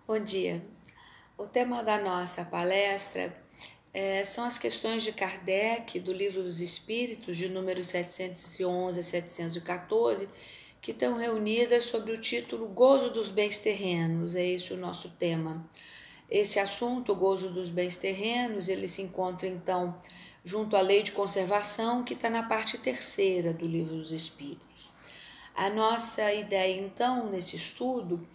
Bom dia. O tema da nossa palestra são as questões de Kardec, do Livro dos Espíritos, de número 711 a 714, que estão reunidas sob o título Gozo dos Bens Terrenos. É esse o nosso tema. Esse assunto, o gozo dos bens terrenos, ele se encontra, então, junto à lei de conservação, que está na parte terceira do Livro dos Espíritos. A nossa ideia, então, nesse estudo,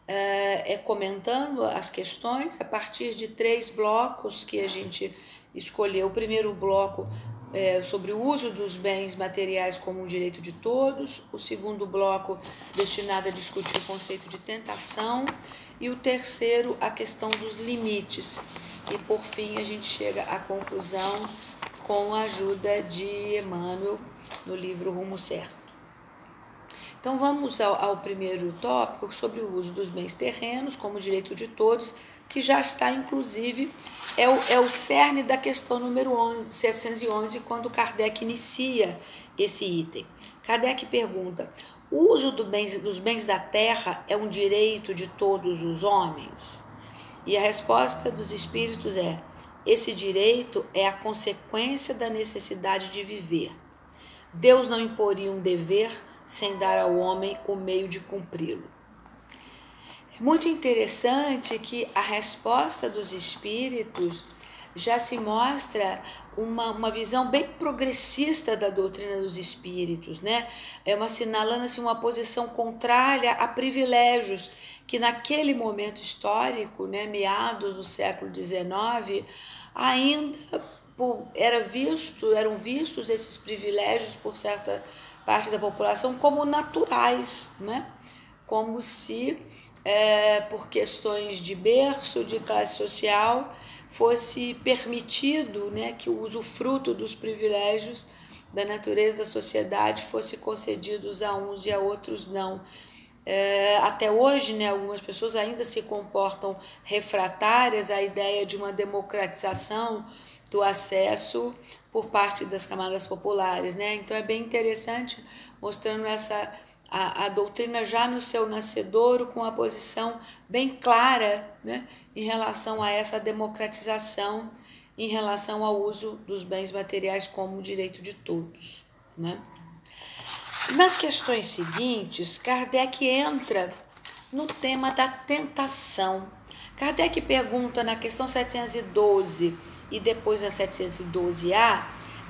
é comentando as questões a partir de 3 blocos que a gente escolheu. O primeiro bloco é sobre o uso dos bens materiais como um direito de todos, o segundo bloco destinado a discutir o conceito de tentação e o terceiro a questão dos limites. E por fim a gente chega à conclusão com a ajuda de Emmanuel no livro Rumo Certo. Então vamos ao primeiro tópico sobre o uso dos bens terrenos como direito de todos, que já está inclusive, é o cerne da questão número 711, quando Kardec inicia esse item. Kardec pergunta: o uso dos bens da terra é um direito de todos os homens? E a resposta dos espíritos é: esse direito é a consequência da necessidade de viver. Deus não imporia um dever sem dar ao homem o meio de cumpri-lo. É muito interessante que a resposta dos espíritos já se mostra uma visão bem progressista da doutrina dos espíritos, né? Assinalando assim, uma posição contrária a privilégios que naquele momento histórico, né, meados do século XIX, ainda eram vistos esses privilégios por certa parte da população como naturais, né? Como se, por questões de berço, de classe social, fosse permitido, né, que o usufruto dos privilégios da natureza da sociedade fosse concedidos a uns e a outros não. Até hoje, né, algumas pessoas ainda se comportam refratárias à ideia de uma democratização do acesso por parte das camadas populares, né? Então é bem interessante, mostrando a doutrina já no seu nascedouro, com uma posição bem clara, né, em relação a essa democratização, em relação ao uso dos bens materiais como direito de todos, né? Nas questões seguintes, Kardec entra no tema da tentação. Kardec pergunta na questão 712 e depois na 712A,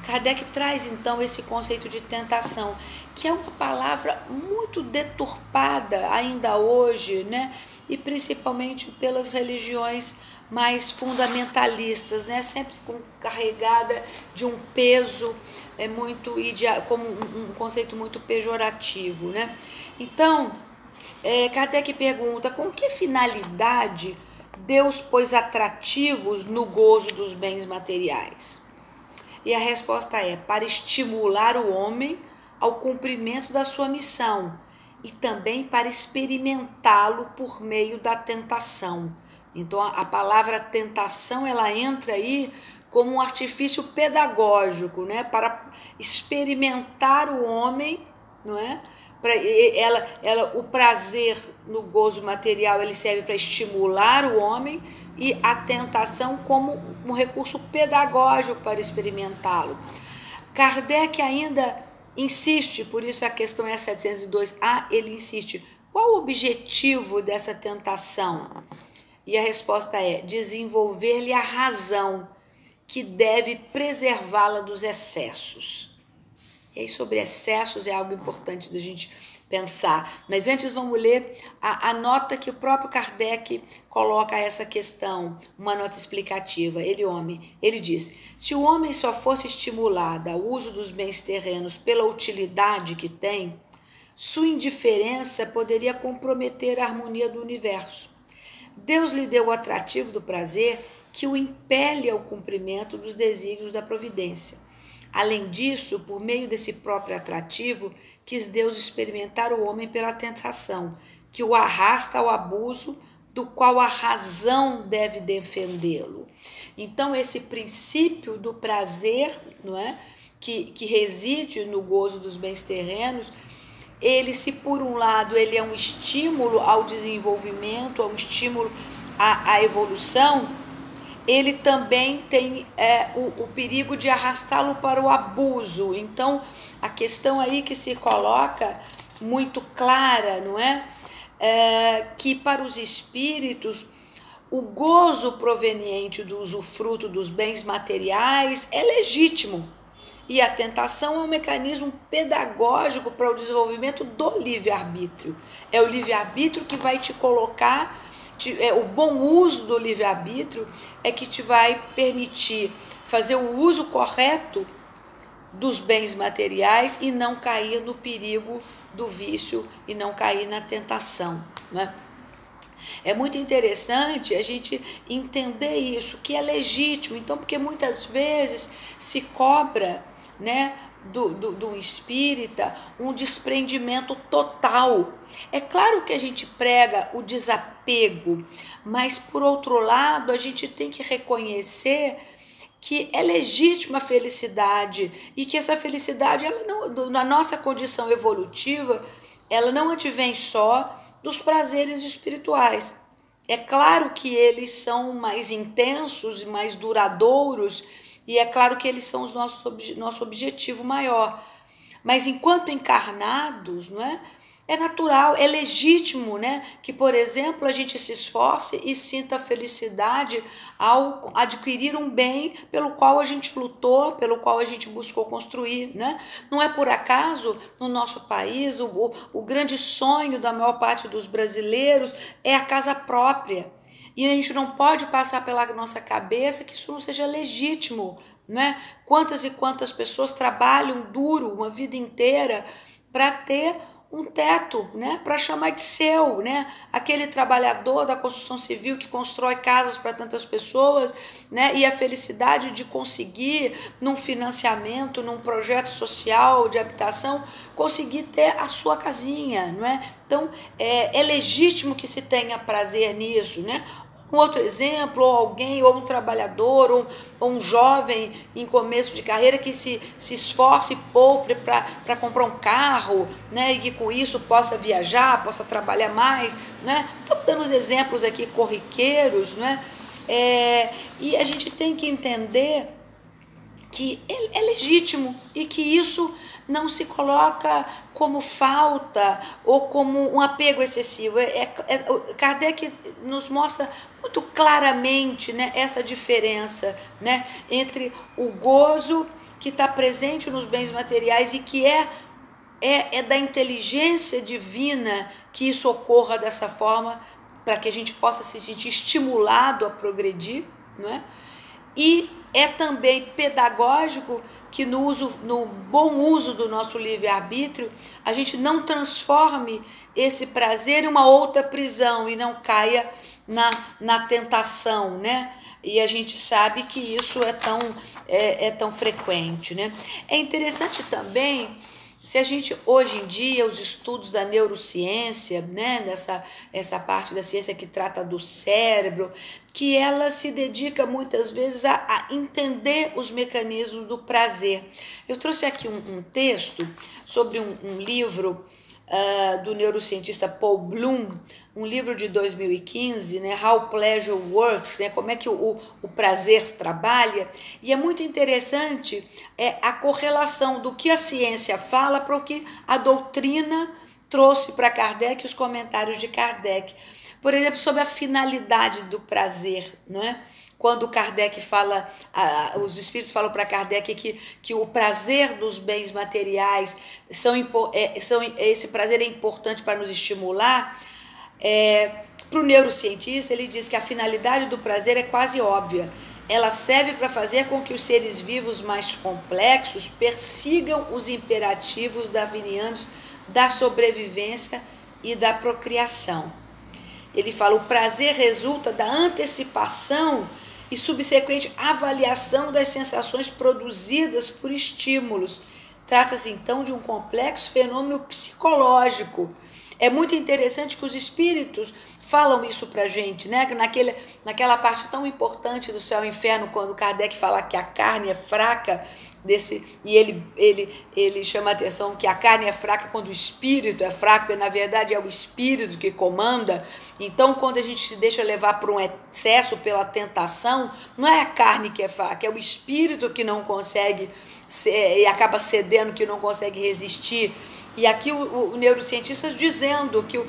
Kardec traz então esse conceito de tentação, que é uma palavra muito deturpada ainda hoje, né? E principalmente pelas religiões mais fundamentalistas, né? Sempre carregada de um peso muito como um conceito muito pejorativo, né? Então, Kardec pergunta: com que finalidade Deus pôs atrativos no gozo dos bens materiais? E a resposta é: para estimular o homem ao cumprimento da sua missão e também para experimentá-lo por meio da tentação. Então a palavra tentação, ela entra aí como um artifício pedagógico, né, para experimentar o homem, não é? O prazer no gozo material, ele serve para estimular o homem, e a tentação como um recurso pedagógico para experimentá-lo. Kardec ainda insiste, por isso a questão é 702A, ele insiste: qual o objetivo dessa tentação? E a resposta é: desenvolver-lhe a razão, que deve preservá-la dos excessos. E aí, sobre excessos é algo importante da gente pensar. Mas antes vamos ler a nota que o próprio Kardec coloca a essa questão, uma nota explicativa. Ele diz: se o homem só fosse estimulado ao uso dos bens terrenos pela utilidade que tem, sua indiferença poderia comprometer a harmonia do universo. Deus lhe deu o atrativo do prazer que o impele ao cumprimento dos desígnios da providência. Além disso, por meio desse próprio atrativo, quis Deus experimentar o homem pela tentação, que o arrasta ao abuso, do qual a razão deve defendê-lo. Então, esse princípio do prazer, não é, que reside no gozo dos bens terrenos, ele, se por um lado ele é um estímulo ao desenvolvimento, é um estímulo à evolução, ele também tem o perigo de arrastá-lo para o abuso. Então, a questão aí que se coloca muito clara, não é? Que para os espíritos, o gozo proveniente do usufruto dos bens materiais é legítimo. E a tentação é um mecanismo pedagógico para o desenvolvimento do livre-arbítrio. É o livre-arbítrio que vai te colocar, o bom uso do livre-arbítrio é que te vai permitir fazer o uso correto dos bens materiais e não cair no perigo do vício e não cair na tentação, né? É muito interessante a gente entender isso, que é legítimo. Então, porque muitas vezes se cobra, né, do espírita um desprendimento total. É claro que a gente prega o desapego, mas por outro lado a gente tem que reconhecer que é legítima a felicidade e que essa felicidade, ela não, na nossa condição evolutiva, ela não advém só dos prazeres espirituais. É claro que eles são mais intensos e mais duradouros, e é claro que eles são nosso objetivo maior. Mas enquanto encarnados, não é? É natural, é legítimo, né, que, por exemplo, a gente se esforce e sinta felicidade ao adquirir um bem pelo qual a gente lutou, pelo qual a gente buscou construir, né? Não é por acaso, no nosso país, o grande sonho da maior parte dos brasileiros é a casa própria. E a gente não pode passar pela nossa cabeça que isso não seja legítimo, né? Quantas e quantas pessoas trabalham duro uma vida inteira para ter um teto, né, para chamar de seu, né, aquele trabalhador da construção civil que constrói casas para tantas pessoas, né, e a felicidade de conseguir, num financiamento, num projeto social de habitação, conseguir ter a sua casinha, não é? Então, é legítimo que se tenha prazer nisso, né? Um outro exemplo, ou alguém, ou um trabalhador, ou um jovem em começo de carreira que se esforce e poupe para comprar um carro, né, e que com isso possa viajar, possa trabalhar mais, né? Estamos dando os exemplos aqui corriqueiros, né? E a gente tem que entender que é legítimo e que isso não se coloca como falta ou como um apego excessivo. Kardec nos mostra muito claramente, né, essa diferença, né, entre o gozo que está presente nos bens materiais e que é da inteligência divina que isso ocorra dessa forma, para que a gente possa se sentir estimulado a progredir, não é? E é também pedagógico que no bom uso do nosso livre-arbítrio, a gente não transforme esse prazer em uma outra prisão e não caia na tentação, né? E a gente sabe que isso é tão frequente, né? É interessante também, se a gente, hoje em dia, os estudos da neurociência, né, essa parte da ciência que trata do cérebro, que ela se dedica muitas vezes a entender os mecanismos do prazer. Eu trouxe aqui um texto sobre um livro do neurocientista Paul Bloom, um livro de 2015, né, How Pleasure Works, né, como é que o prazer trabalha, e é muito interessante a correlação do que a ciência fala para o que a doutrina trouxe para Kardec, os comentários de Kardec. Por exemplo, sobre a finalidade do prazer, não é? Quando Kardec fala, os espíritos falam para Kardec que o prazer dos bens materiais, esse prazer é importante para nos estimular, para o neurocientista, ele diz que a finalidade do prazer é quase óbvia. Ela serve para fazer com que os seres vivos mais complexos persigam os imperativos darwinianos da sobrevivência e da procriação. Ele fala, o prazer resulta da antecipação e subsequente avaliação das sensações produzidas por estímulos. Trata-se, então, de um complexo fenômeno psicológico. É muito interessante que os espíritos falam isso pra gente, né? Naquela parte tão importante do céu e inferno, quando Kardec fala que a carne é fraca, e ele chama a atenção que a carne é fraca quando o espírito é fraco, e na verdade é o espírito que comanda. Então, quando a gente se deixa levar por um excesso, pela tentação, não é a carne que é fraca, é o espírito que não consegue e acaba cedendo, que não consegue resistir. E aqui o neurocientista dizendo que o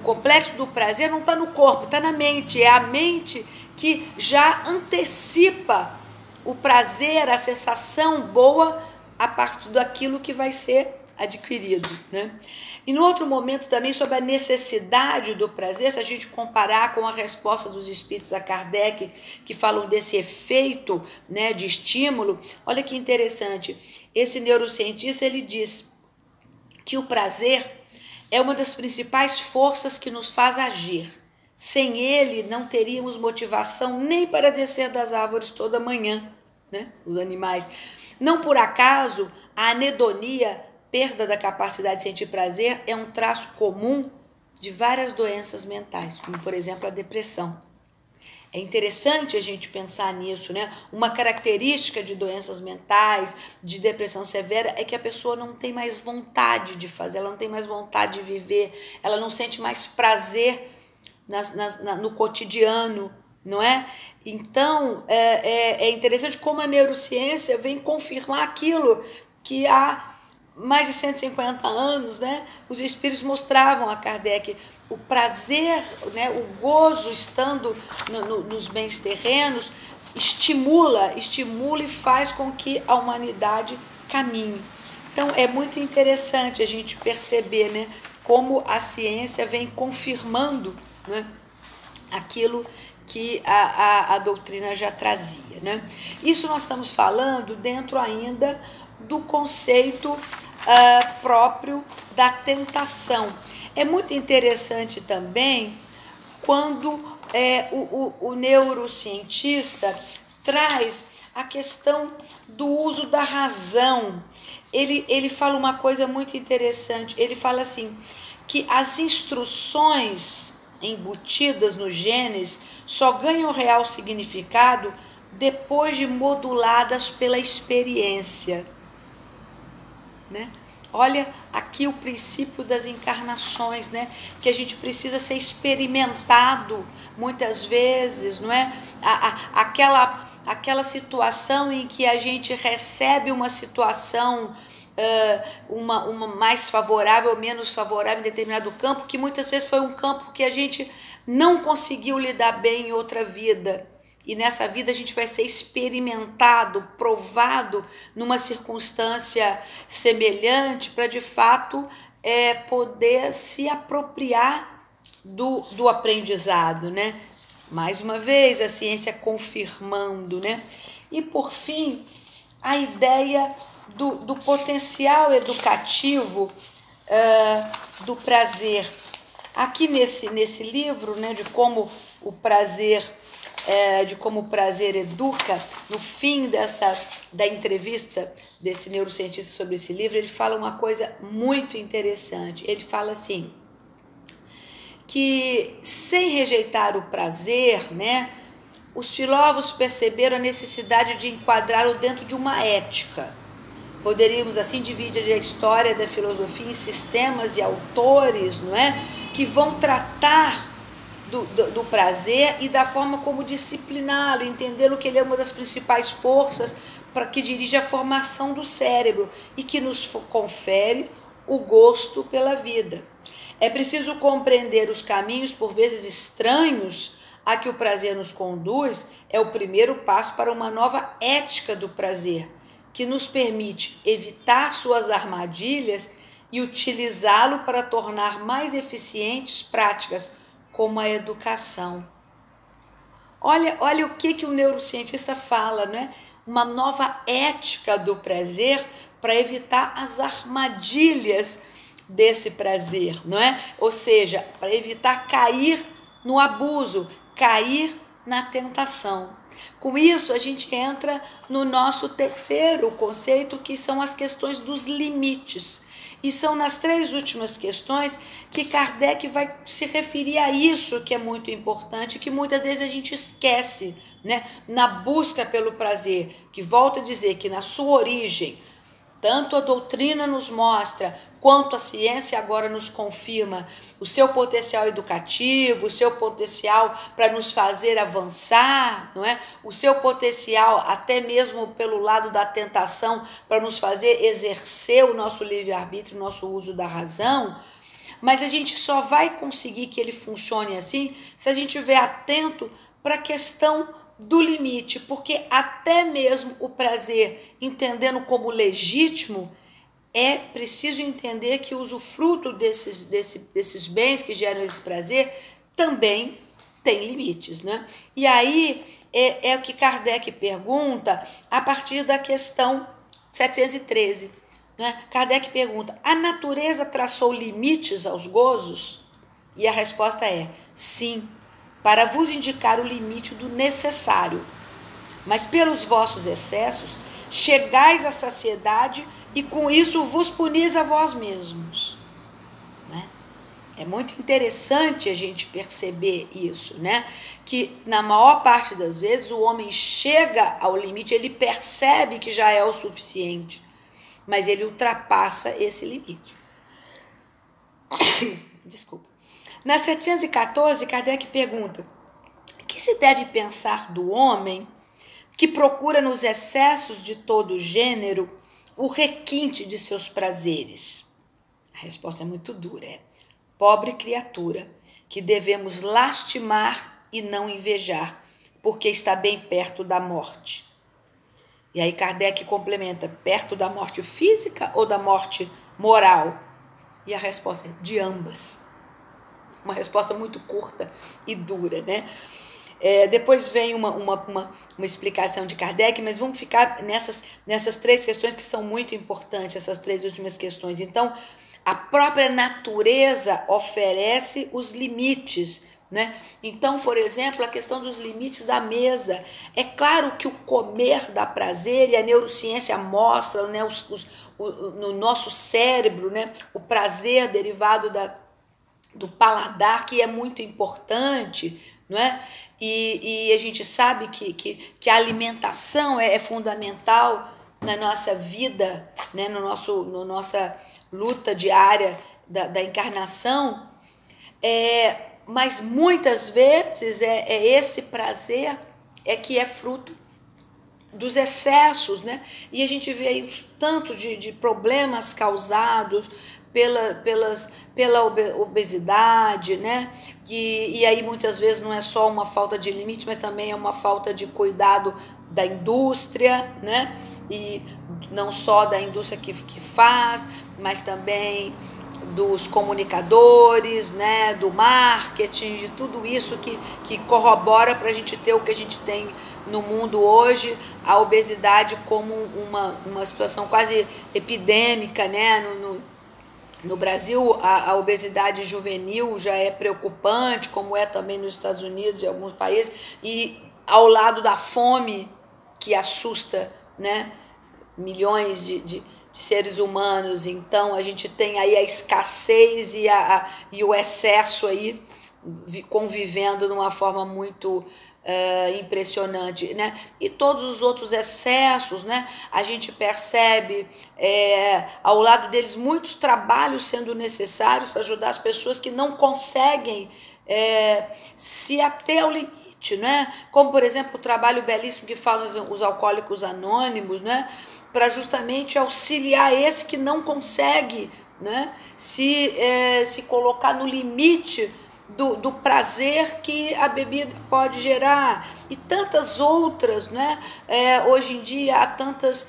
complexo do prazer não está no corpo, está na mente. É a mente que já antecipa o prazer, a sensação boa a partir daquilo que vai ser adquirido, né? E no outro momento também sobre a necessidade do prazer, se a gente comparar com a resposta dos espíritos a Kardec, que falam desse efeito, né, de estímulo, olha que interessante, esse neurocientista ele diz que o prazer é uma das principais forças que nos faz agir. Sem ele não teríamos motivação nem para descer das árvores toda manhã, né, os animais. Não por acaso a anedonia, perda da capacidade de sentir prazer, é um traço comum de várias doenças mentais, como por exemplo a depressão. É interessante a gente pensar nisso, né? Uma característica de doenças mentais, de depressão severa, é que a pessoa não tem mais vontade de fazer, ela não tem mais vontade de viver, ela não sente mais prazer no cotidiano, não é? Então, é interessante como a neurociência vem confirmar aquilo que há mais de 150 anos, né, os espíritos mostravam a Kardec o prazer, né, o gozo estando nos bens terrenos, estimula e faz com que a humanidade caminhe. Então, é muito interessante a gente perceber, né, como a ciência vem confirmando, né, aquilo que a doutrina já trazia, né? Isso nós estamos falando dentro ainda do conceito próprio da tentação. É muito interessante também quando o neurocientista traz a questão do uso da razão. Ele fala uma coisa muito interessante, ele fala assim, que as instruções embutidas nos genes só ganham real significado depois de moduladas pela experiência, né? Olha aqui o princípio das encarnações, né? Que a gente precisa ser experimentado muitas vezes, não é? Aquela situação em que a gente recebe uma situação uma mais favorável ou menos favorável em determinado campo, que muitas vezes foi um campo que a gente não conseguiu lidar bem em outra vida. E nessa vida a gente vai ser experimentado, provado numa circunstância semelhante para, de fato, poder se apropriar do aprendizado, né? Mais uma vez, a ciência confirmando, né? E, por fim, a ideia do potencial educativo do prazer. Aqui nesse livro, né, de como o prazer educa, no fim da entrevista desse neurocientista sobre esse livro, ele fala uma coisa muito interessante. Ele fala assim, que sem rejeitar o prazer, né, os filósofos perceberam a necessidade de enquadrá-lo dentro de uma ética. Poderíamos assim dividir a história da filosofia em sistemas e autores, não é, que vão tratar do prazer e da forma como discipliná-lo, entendê-lo que ele é uma das principais forças para que dirige a formação do cérebro e que nos confere o gosto pela vida. É preciso compreender os caminhos, por vezes estranhos, a que o prazer nos conduz, é o primeiro passo para uma nova ética do prazer, que nos permite evitar suas armadilhas e utilizá-lo para tornar mais eficientes práticas como a educação. Olha o que o neurocientista fala, não é? Uma nova ética do prazer para evitar as armadilhas desse prazer, não é? Ou seja, para evitar cair no abuso, cair na tentação. Com isso, a gente entra no nosso terceiro conceito, que são as questões dos limites. E são nas 3 últimas questões que Kardec vai se referir a isso que é muito importante, que muitas vezes a gente esquece, né? Na busca pelo prazer, que volta a dizer que na sua origem, tanto a doutrina nos mostra, quanto a ciência agora nos confirma o seu potencial educativo, o seu potencial para nos fazer avançar, não é? O seu potencial até mesmo pelo lado da tentação para nos fazer exercer o nosso livre-arbítrio, o nosso uso da razão. Mas a gente só vai conseguir que ele funcione assim se a gente estiver atento para a questão do limite, porque até mesmo o prazer, entendendo como legítimo, é preciso entender que o usufruto desses bens que geram esse prazer também tem limites, né? E aí é o que Kardec pergunta a partir da questão 713. Né? Kardec pergunta: a natureza traçou limites aos gozos? E a resposta é sim, para vos indicar o limite do necessário. Mas pelos vossos excessos, chegais à saciedade e com isso vos punis a vós mesmos. Né? É muito interessante a gente perceber isso, né? Que na maior parte das vezes o homem chega ao limite, ele percebe que já é o suficiente, mas ele ultrapassa esse limite. Desculpa. Na 714, Kardec pergunta: que se deve pensar do homem que procura nos excessos de todo gênero o requinte de seus prazeres? A resposta é muito dura, é: pobre criatura, que devemos lastimar e não invejar, porque está bem perto da morte. E aí Kardec complementa: perto da morte física ou da morte moral? E a resposta é: de ambas. Uma resposta muito curta e dura, né? Depois vem uma explicação de Kardec, mas vamos ficar nessas 3 questões que são muito importantes, essas 3 últimas questões. Então, a própria natureza oferece os limites, né? Então, por exemplo, a questão dos limites da mesa. É claro que o comer dá prazer, e a neurociência mostra, né, no nosso cérebro, né, o prazer derivado do paladar, que é muito importante, não é? E a gente sabe que a alimentação é fundamental na nossa vida, né? no nossa luta diária da encarnação, mas muitas vezes esse prazer que é fruto dos excessos, né? E a gente vê aí os tantos de problemas causados pela obesidade, né? E aí muitas vezes não é só uma falta de limite, mas também é uma falta de cuidado da indústria, né? E não só da indústria que faz, mas também dos comunicadores, né? Do marketing, de tudo isso que corrobora para a gente ter o que a gente tem no mundo hoje, a obesidade como uma situação quase epidêmica, né? No Brasil, a obesidade juvenil já é preocupante, como é também nos Estados Unidos e alguns países, e ao lado da fome, que assusta, né, milhões de seres humanos. Então, a gente tem aí a escassez e o excesso aí convivendo de uma forma muito impressionante, né? E todos os outros excessos, né? A gente percebe ao lado deles muitos trabalhos sendo necessários para ajudar as pessoas que não conseguem se ater ao limite, né? Como, por exemplo, o trabalho belíssimo que falam os alcoólicos anônimos, né? Para justamente auxiliar esse que não consegue, né? Se colocar no limite do prazer que a bebida pode gerar, e tantas outras, né? Hoje em dia há tantas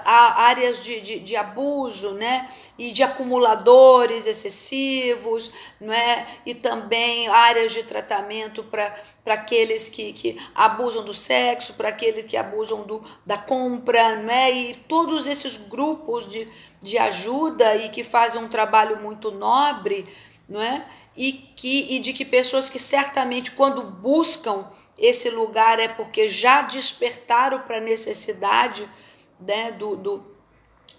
áreas de abuso, né? E de acumuladores excessivos, né? E também áreas de tratamento para aqueles que abusam do sexo, para aqueles que abusam da compra, né? E todos esses grupos de ajuda e que fazem um trabalho muito nobre, não é? E de que pessoas que certamente quando buscam esse lugar é porque já despertaram para a necessidade, né,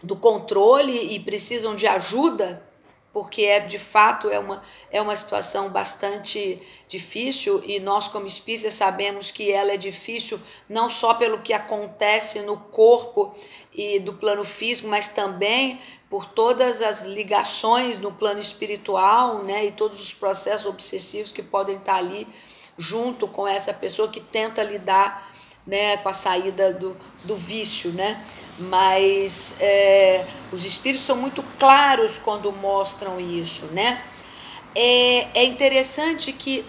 do controle e precisam de ajuda, porque de fato é uma situação bastante difícil, e nós como espíritas sabemos que ela é difícil não só pelo que acontece no corpo e do plano físico, mas também por todas as ligações no plano espiritual, né, e todos os processos obsessivos que podem estar ali junto com essa pessoa que tenta lidar, né, com a saída do vício, né? Mas os espíritos são muito claros quando mostram isso, né? É interessante que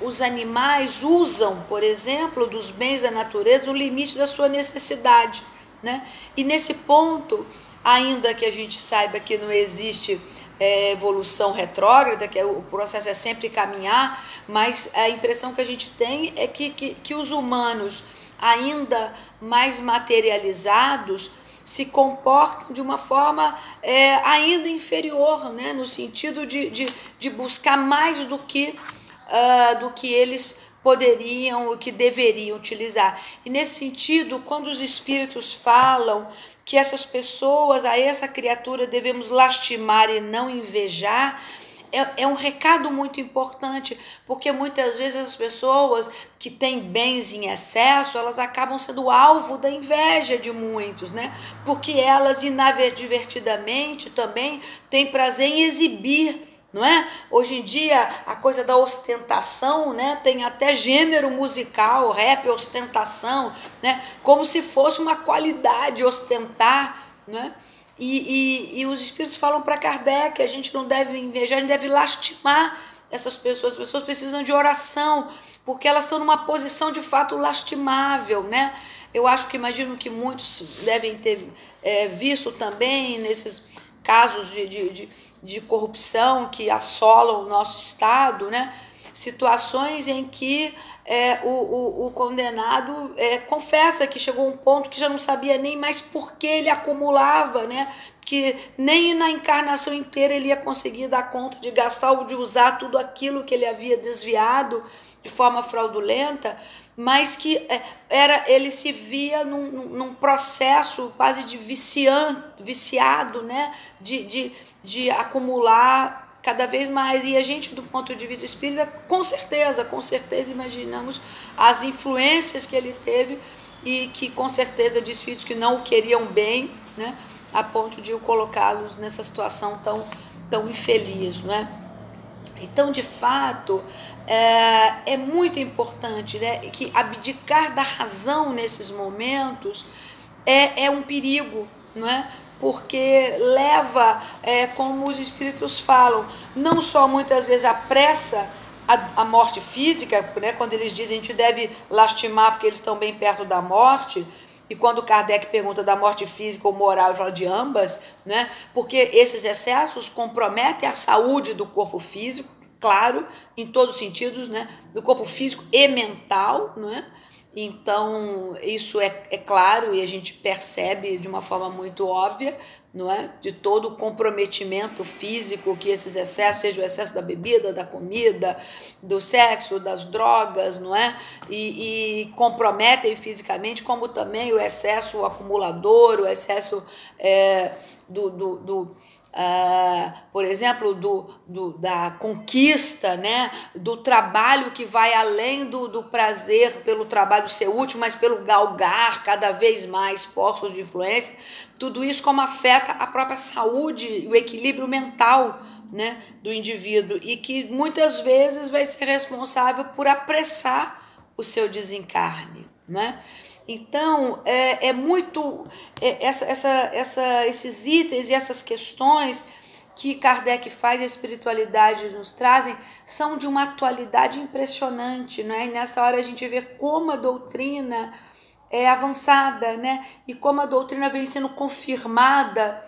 os animais usam, por exemplo, dos bens da natureza no limite da sua necessidade, né? E nesse ponto, ainda que a gente saiba que não existe evolução retrógrada, que o processo é sempre caminhar, mas a impressão que a gente tem é que os humanos ainda mais materializados se comportam de uma forma ainda inferior, né? No sentido de buscar mais do que eles poderiam, o que deveriam utilizar. E nesse sentido, quando os espíritos falam que essas pessoas, a essa criatura devemos lastimar e não invejar, é um recado muito importante, porque muitas vezes as pessoas que têm bens em excesso, elas acabam sendo alvo da inveja de muitos, né? Porque elas inadvertidamente também têm prazer em exibir, não é? Hoje em dia a coisa da ostentação, né? Tem até gênero musical, rap, ostentação, né? Como se fosse uma qualidade ostentar, né? E os espíritos falam para Kardec que a gente não deve invejar, a gente deve lastimar essas pessoas. As pessoas precisam de oração, porque elas estão numa posição de fato lastimável, né? Eu acho que imagino que muitos devem ter visto também nesses casos de corrupção que assolam o nosso Estado, né? Situações em que o condenado confessa que chegou a um ponto que já não sabia nem mais por que ele acumulava, né? Que nem na encarnação inteira ele ia conseguir dar conta de gastar ou de usar tudo aquilo que ele havia desviado de forma fraudulenta, mas que ele se via num processo quase de viciado, né? De acumular cada vez mais. E a gente, do ponto de vista espírita, com certeza imaginamos as influências que ele teve e que com certeza de espíritos que não o queriam bem, né, a ponto de o colocá-los nessa situação tão infeliz, não é? Então, de fato, é muito importante, né, que abdicar da razão nesses momentos é um perigo, não é? Porque leva, como os espíritos falam, não só muitas vezes apressa a morte física, né? Quando eles dizem a gente deve lastimar porque eles estão bem perto da morte, e quando Kardec pergunta da morte física ou moral, ele fala de ambas, né? Porque esses excessos comprometem a saúde do corpo físico, claro, em todos os sentidos, né? Do corpo físico e mental, não é? Então, isso é claro e a gente percebe de uma forma muito óbvia, não é? De todo o comprometimento físico que esses excessos, seja o excesso da bebida, da comida, do sexo, das drogas, não é? E comprometem fisicamente, como também o excesso acumulador, o excesso por exemplo, da conquista, né? Do trabalho que vai além do prazer pelo trabalho ser útil, mas pelo galgar cada vez mais postos de influência. Tudo isso como afeta a própria saúde e o equilíbrio mental, né, do indivíduo, e que muitas vezes vai ser responsável por apressar o seu desencarne, né? Então, esses itens e essas questões que Kardec faz e a espiritualidade nos trazem são de uma atualidade impressionante, né? E nessa hora a gente vê como a doutrina é avançada, né? E como a doutrina vem sendo confirmada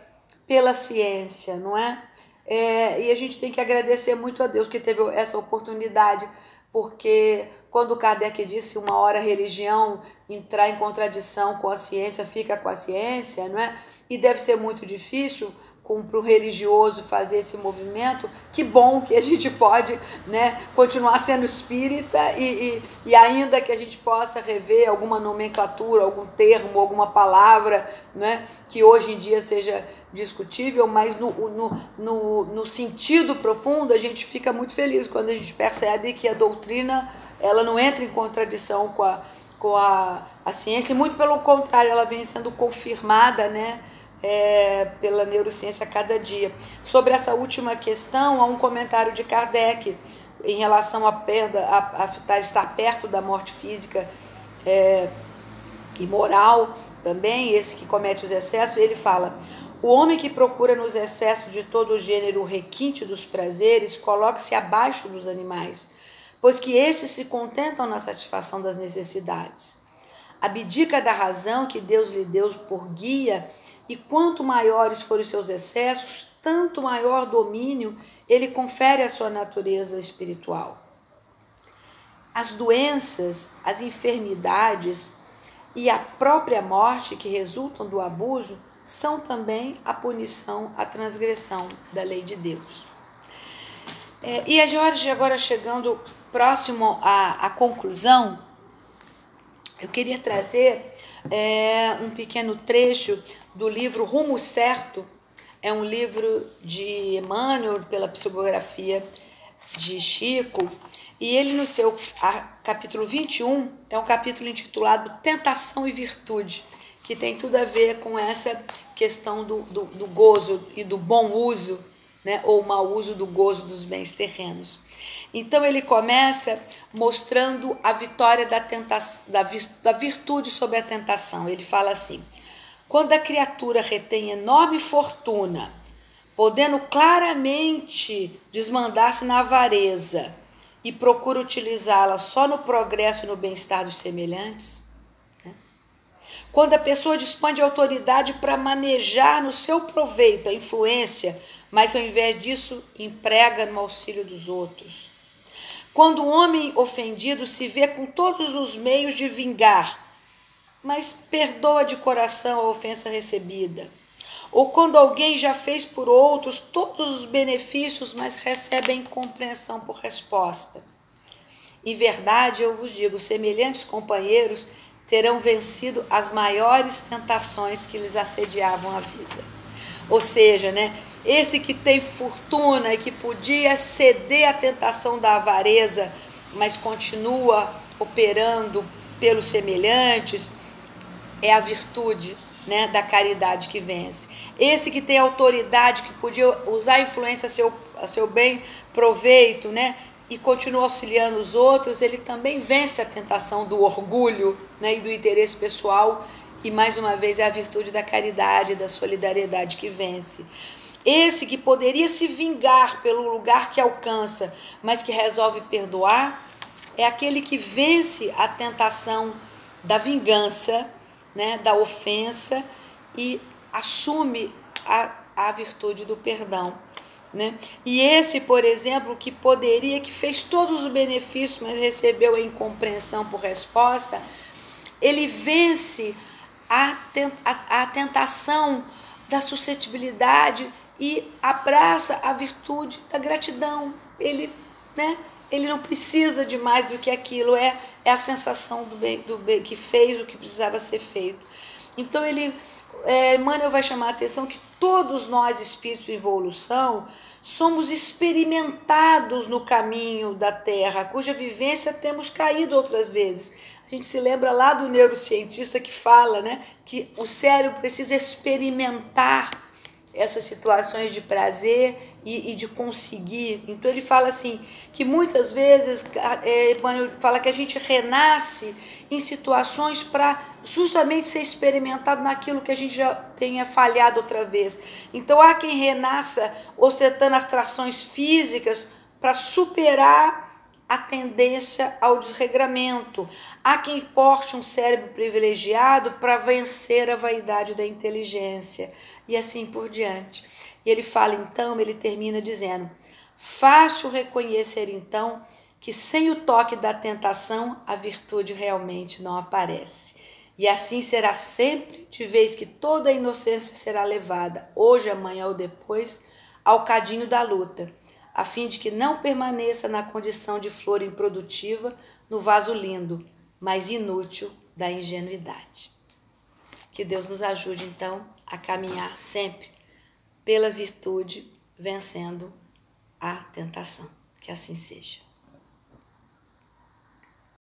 pela ciência, não é? E a gente tem que agradecer muito a Deus que teve essa oportunidade, porque quando Kardec disse uma hora a religião entrar em contradição com a ciência, fica com a ciência, não é? E deve ser muito difícil para o religioso fazer esse movimento, que bom que a gente pode, né, continuar sendo espírita e ainda que a gente possa rever alguma nomenclatura, algum termo, alguma palavra, né, que hoje em dia seja discutível, mas no sentido profundo a gente fica muito feliz quando a gente percebe que a doutrina ela não entra em contradição com a ciência, e muito pelo contrário, ela vem sendo confirmada, né, pela neurociência a cada dia. Sobre essa última questão, há um comentário de Kardec em relação à perda, a estar perto da morte física e moral também, esse que comete os excessos. Ele fala: o homem que procura nos excessos de todo o gênero o requinte dos prazeres coloca-se abaixo dos animais, pois que esses se contentam na satisfação das necessidades. Abdica da razão que Deus lhe deu por guia, e quanto maiores forem os seus excessos, tanto maior domínio ele confere à sua natureza espiritual. As doenças, as enfermidades e a própria morte que resultam do abuso são também a punição, a transgressão da lei de Deus. E a Jorge, agora chegando próximo à conclusão, eu queria trazer um pequeno trecho do livro Rumo Certo. É um livro de Emmanuel, pela psicografia de Chico, e ele no seu capítulo 21, é um capítulo intitulado Tentação e Virtude, que tem tudo a ver com essa questão do gozo e do bom uso, né, ou mau uso do gozo dos bens terrenos. Então ele começa mostrando a vitória da virtude sobre a tentação. Ele fala assim: quando a criatura retém enorme fortuna, podendo claramente desmandar-se na avareza e procura utilizá-la só no progresso e no bem-estar dos semelhantes, né? Quando a pessoa dispõe de autoridade para manejar no seu proveito a influência, mas ao invés disso emprega no auxílio dos outros. Quando o homem ofendido se vê com todos os meios de vingar, mas perdoa de coração a ofensa recebida. Ou quando alguém já fez por outros todos os benefícios, mas recebe a incompreensão por resposta. Em verdade, eu vos digo, semelhantes companheiros terão vencido as maiores tentações que lhes assediavam a vida. Ou seja, né, esse que tem fortuna e que podia ceder à tentação da avareza, mas continua operando pelos semelhantes, é a virtude, né, da caridade que vence. Esse que tem autoridade, que podia usar a influência a seu bem proveito, né, e continua auxiliando os outros, ele também vence a tentação do orgulho, né, e do interesse pessoal, e mais uma vez é a virtude da caridade, da solidariedade que vence. Esse que poderia se vingar pelo lugar que alcança, mas que resolve perdoar, é aquele que vence a tentação da vingança, né, da ofensa, e assume a virtude do perdão, né? E esse, por exemplo, que fez todos os benefícios, mas recebeu a incompreensão por resposta, ele vence a tentação da suscetibilidade e abraça a virtude da gratidão. Ele, né, ele não precisa de mais do que aquilo, é a sensação do bem que fez o que precisava ser feito. Então Emmanuel vai chamar a atenção que todos nós, espíritos em evolução, somos experimentados no caminho da Terra, cuja vivência temos caído outras vezes. A gente se lembra lá do neurocientista que fala, né, que o cérebro precisa experimentar essas situações de prazer e de conseguir. Então ele fala assim, que muitas vezes fala que a gente renasce em situações para justamente ser experimentado naquilo que a gente já tenha falhado outra vez. Então há quem renasça ostentando as trações físicas para superar a tendência ao desregramento. Há quem porte um cérebro privilegiado para vencer a vaidade da inteligência, e assim por diante. E ele fala então, ele termina dizendo: fácil reconhecer então que sem o toque da tentação a virtude realmente não aparece. E assim será sempre, de vez que toda a inocência será levada, hoje, amanhã ou depois, ao cadinho da luta, a fim de que não permaneça na condição de flor improdutiva no vaso lindo, mas inútil da ingenuidade. Que Deus nos ajude, então, a caminhar sempre pela virtude, vencendo a tentação. Que assim seja.